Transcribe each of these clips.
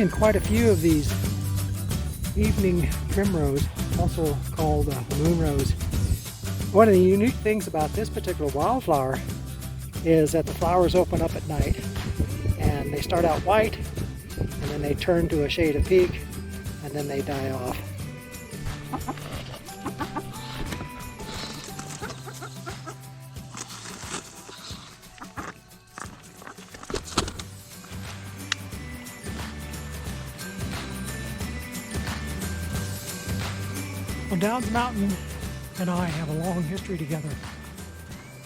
seeing quite a few of these evening primrose, also called moonrose. One of the unique things about this particular wildflower is that the flowers open up at night, and they start out white, and then they turn to a shade of pink, and then they die off. Well, Downs Mountain and I have a long history together.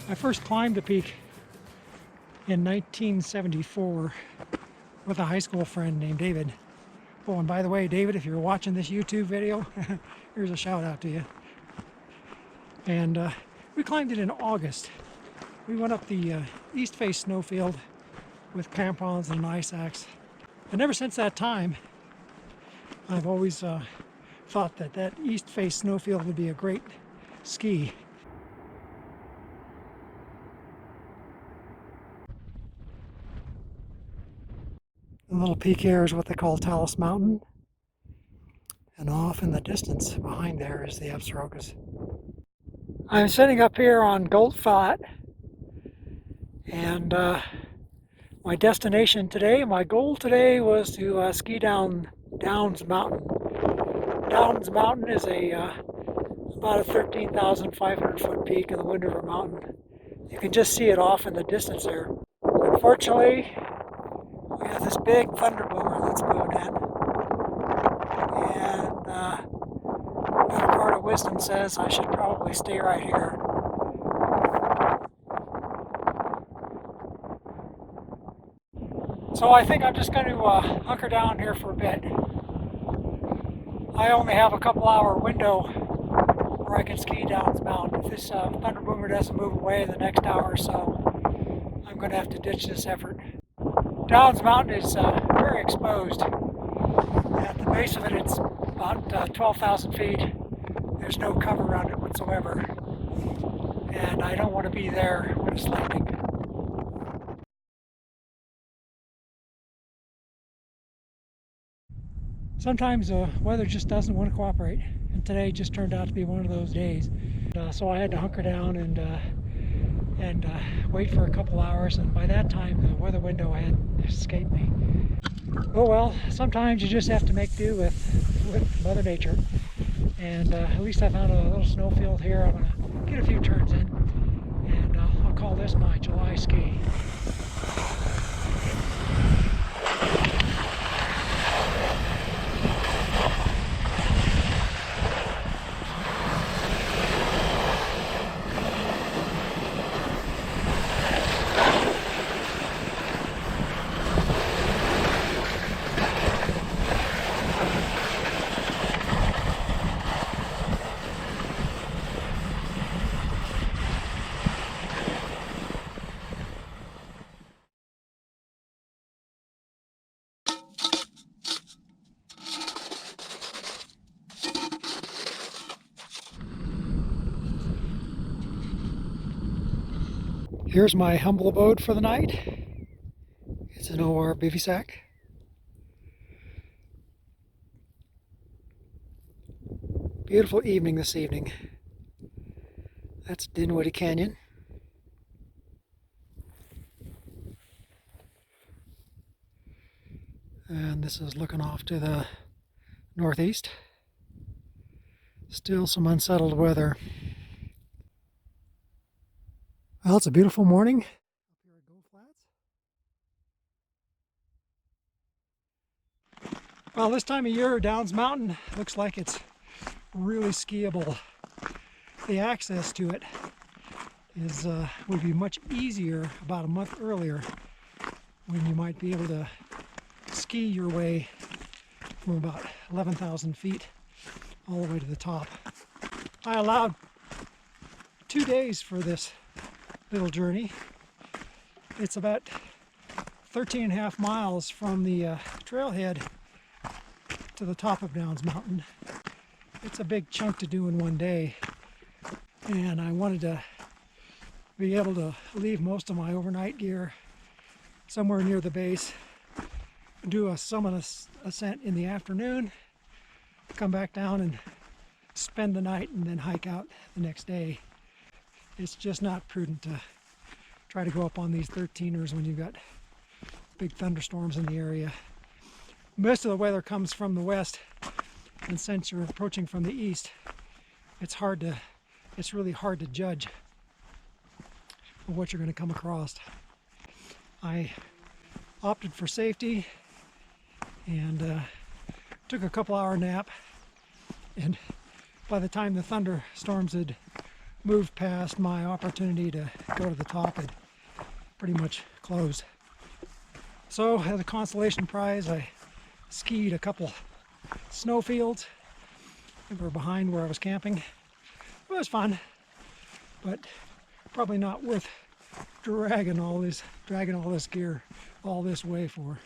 I first climbed the peak in 1974 with a high school friend named David. Oh, and by the way, David, if you're watching this YouTube video, here's a shout out to you. And we climbed it in August. We went up the east face snowfield with crampons and an ice axe. And ever since that time, I've always thought that that east face snowfield would be a great ski. The little peak here is what they call Talus Mountain, and off in the distance behind there is the Absarokas. I'm sitting up here on Gold Flat, and my destination today, my goal today was to ski down Downs Mountain. Downs Mountain is about a 13,500 foot peak in the Wind River Mountain. You can just see it off in the distance there. Unfortunately, we have this big thunder boomer that's moving in, and better part of wisdom says I should probably stay right here. So I think I'm just going to hunker down here for a bit. I only have a couple hour window where I can ski Downs Mountain. If this thunder boomer doesn't move away in the next hour or so, I'm going to have to ditch this effort. Downs Mountain is very exposed. At the base of it, it's about 12,000 feet. There's no cover around it whatsoever. And I don't want to be there when it's lightning. Sometimes the weather just doesn't want to cooperate, and today just turned out to be one of those days. So I had to hunker down and wait for a couple hours, and by that time the weather window had escaped me. Oh well, sometimes you just have to make do with Mother Nature, and at least I found a little snowfield here. I'm going to get a few turns in, and I'll call this my July ski. Here's my humble abode for the night. It's an OR bivy sack. Beautiful evening this evening. That's Dinwiddie Canyon. And this is looking off to the northeast. Still some unsettled weather. Well, it's a beautiful morning up here at Gold Flats. Well, this time of year, Downs Mountain looks like it's really skiable. The access to it would be much easier about a month earlier, when you might be able to ski your way from about 11,000 feet all the way to the top. I allowed 2 days for this little journey. It's about 13.5 miles from the trailhead to the top of Downs Mountain. It's a big chunk to do in one day, and I wanted to be able to leave most of my overnight gear somewhere near the base do a summit ascent in the afternoon, come back down and spend the night and then hike out the next day. It's just not prudent to try to go up on these 13ers when you've got big thunderstorms in the area. Most of the weather comes from the west, and since you're approaching from the east, it's really hard to judge what you're going to come across. I opted for safety and took a couple-hour nap, and by the time the thunderstorms had moved past, my opportunity to go to the top had pretty much closed. So as a consolation prize, I skied a couple snowfields that were behind where I was camping. It was fun, but probably not worth dragging all this gear all this way for.